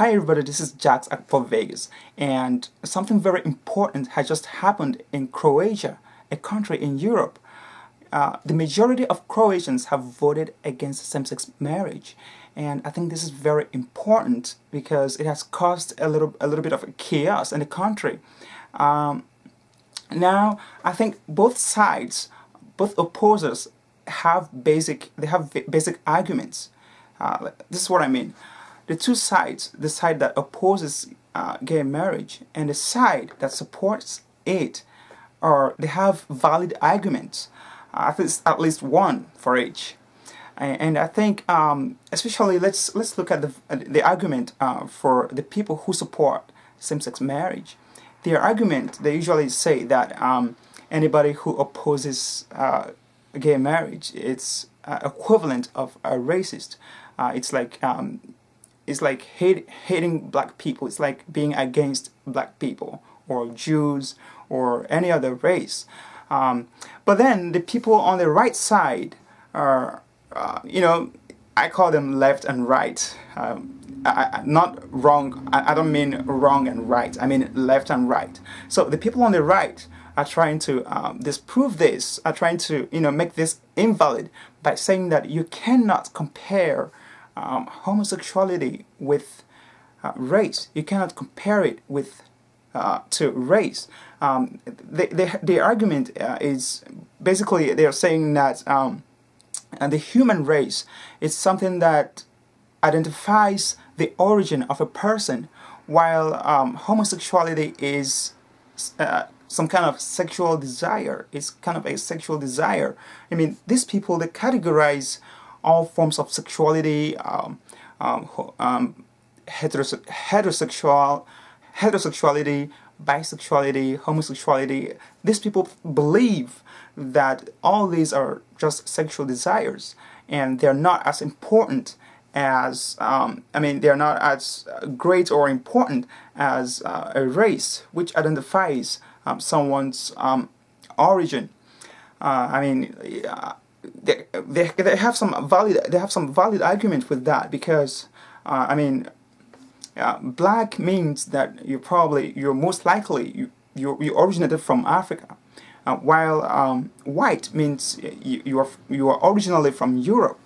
Hi everybody, this is Jax for Vegas, and something very important has just happened in Croatia, a country in Europe. The majority of Croatians have voted against same-sex marriage, and I think this is very important because it has caused a little bit of chaos in the country. Um, Now, I think both sides, both opposers, have basic arguments. This is what I mean. The two sides, the side that opposes gay marriage and the side that supports it, or they have valid arguments. At least one for each. And I think, especially, let's look at the argument for the people who support same-sex marriage. Their argument, they usually say that anybody who opposes gay marriage, it's equivalent of a racist. It's like hating black people. It's like being against black people or Jews or any other race. But then the people on the right side are, I call them left and right. Not wrong. I don't mean wrong and right. I mean left and right. So the people on the right are trying to disprove this. Are trying to make this invalid by saying that you cannot compare homosexuality with race. You cannot compare it with to race. The argument is basically they're saying that the human race is something that identifies the origin of a person, while homosexuality is some kind of sexual desire. It's kind of a sexual desire. I mean, these people, they categorize all forms of sexuality, heterosexuality, bisexuality, homosexuality. These people believe that all these are just sexual desires, and they're not as important as they're not as great or important as a race which identifies someone's origin. They have some valid argument with that because black means that you're most likely you originated from Africa, while white means you are originally from Europe,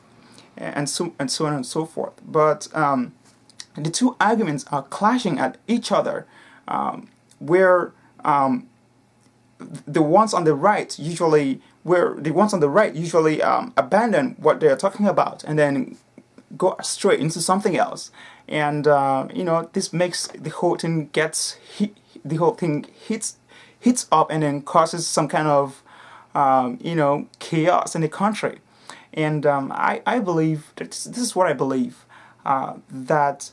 and so on and so forth. But the two arguments are clashing at each other, where the ones on the right usually abandon what they're talking about and then go straight into something else, and this makes the whole thing hits up and then causes some kind of chaos in the country. And I believe that this is what I believe, that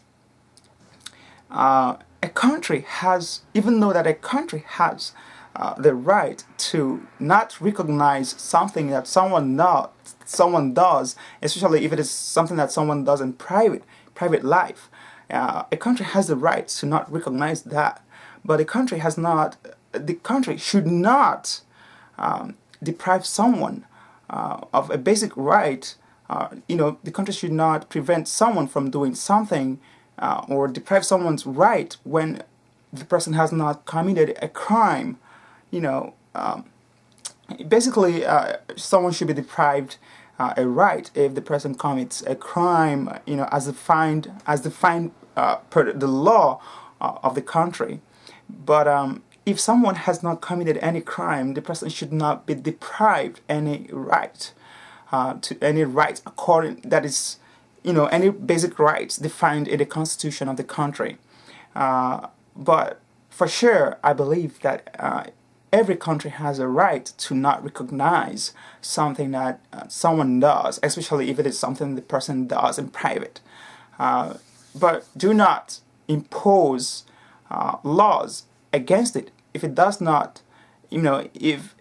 a country has, even though that a country has the right to not recognize something that someone does, especially if it is something that someone does in private life. A country has the right to not recognize that, but the country should not deprive someone of a basic right. The country should not prevent someone from doing something or deprive someone's right when the person has not committed a crime. Basically, someone should be deprived a right if the person commits a crime, as defined per the law of the country. But if someone has not committed any crime, the person should not be deprived any right according, that is, any basic rights defined in the constitution of the country. But for sure, I believe that every country has a right to not recognize something that someone does, especially if it is something the person does in private. But do not impose laws against it if it does not, if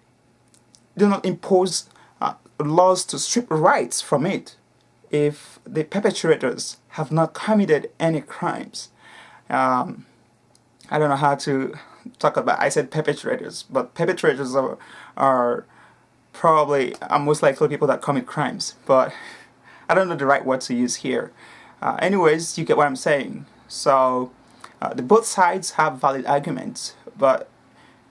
do not impose laws to strip rights from it if the perpetrators have not committed any crimes. I don't know how to talk about. I said perpetrators, but perpetrators are most likely people that commit crimes. But I don't know the right word to use here. Anyways, you get what I'm saying. So the both sides have valid arguments, but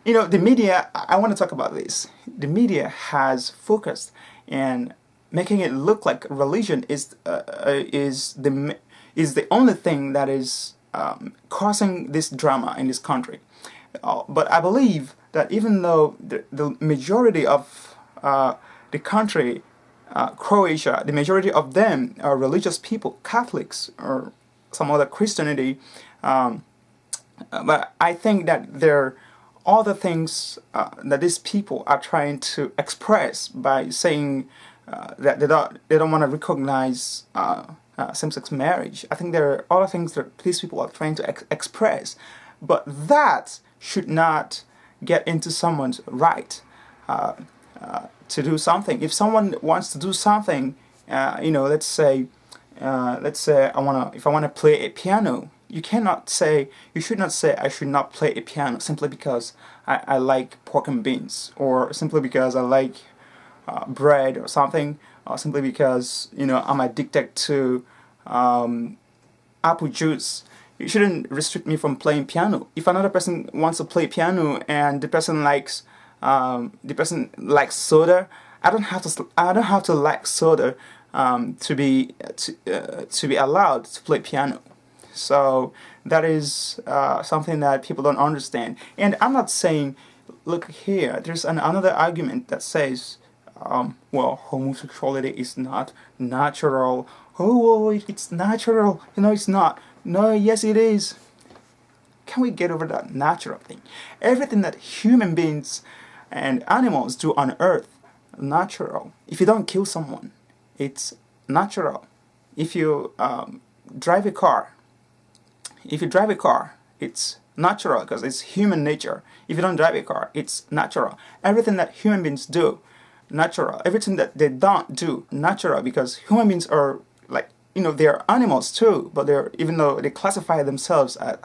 the media. I want to talk about this. The media has focused in making it look like religion is the only thing that is causing this drama in this country. But I believe that even though the majority of the country, Croatia, the majority of them are religious people, Catholics or some other Christianity, but I think that there are other things that these people are trying to express by saying that they don't want to recognize same-sex marriage. I think there are other things that these people are trying to express, but that should not get into someone's right to do something. If someone wants to do something, let's say if I want to play a piano, you should not say I should not play a piano simply because I like pork and beans, or simply because I like bread or something, or simply because I'm addicted to apple juice. You shouldn't restrict me from playing piano. If another person wants to play piano and the person likes soda, I don't have to like soda to be allowed to play piano. So that is something that people don't understand. And I'm not saying, look here, there's another argument that says, homosexuality is not natural. Oh, it's natural. It's not. No, yes, it is. Can we get over that natural thing? Everything that human beings and animals do on earth, natural. If you don't kill someone, it's natural. If you drive a car, it's natural because it's human nature. If you don't drive a car, it's natural. Everything that human beings do, natural. Everything that they don't do, natural, because human beings are they're animals too, but even though they classify themselves as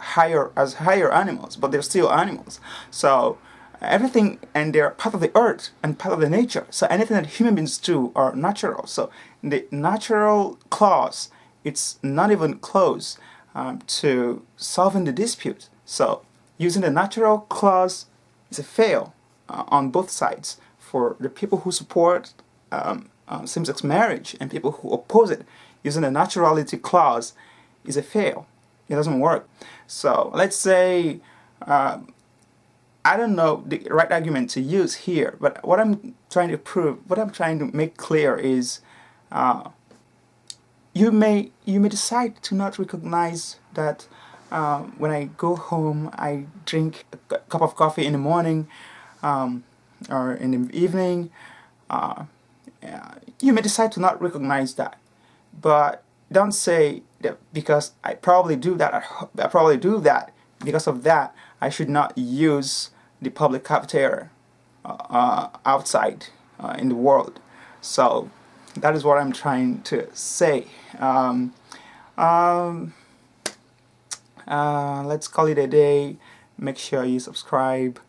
higher animals, but they're still animals. So everything, and they're part of the earth and part of the nature. So anything that human beings do are natural. So the natural clause, it's not even close to solving the dispute. So using the natural clause is a fail on both sides, for the people who support same-sex marriage and people who oppose it. Using the naturality clause is a fail. It doesn't work. So let's say, I don't know the right argument to use here, but what I'm trying to make clear is, you may decide to not recognize that when I go home, I drink a cup of coffee in the morning or in the evening. You may decide to not recognize that. But don't say that because I probably do that. Because of that, I should not use the public cafeteria outside in the world. So that is what I'm trying to say. Let's call it a day. Make sure you subscribe,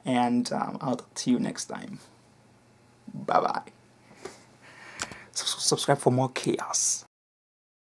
and I'll talk to you next time. Bye bye. Subscribe for more chaos.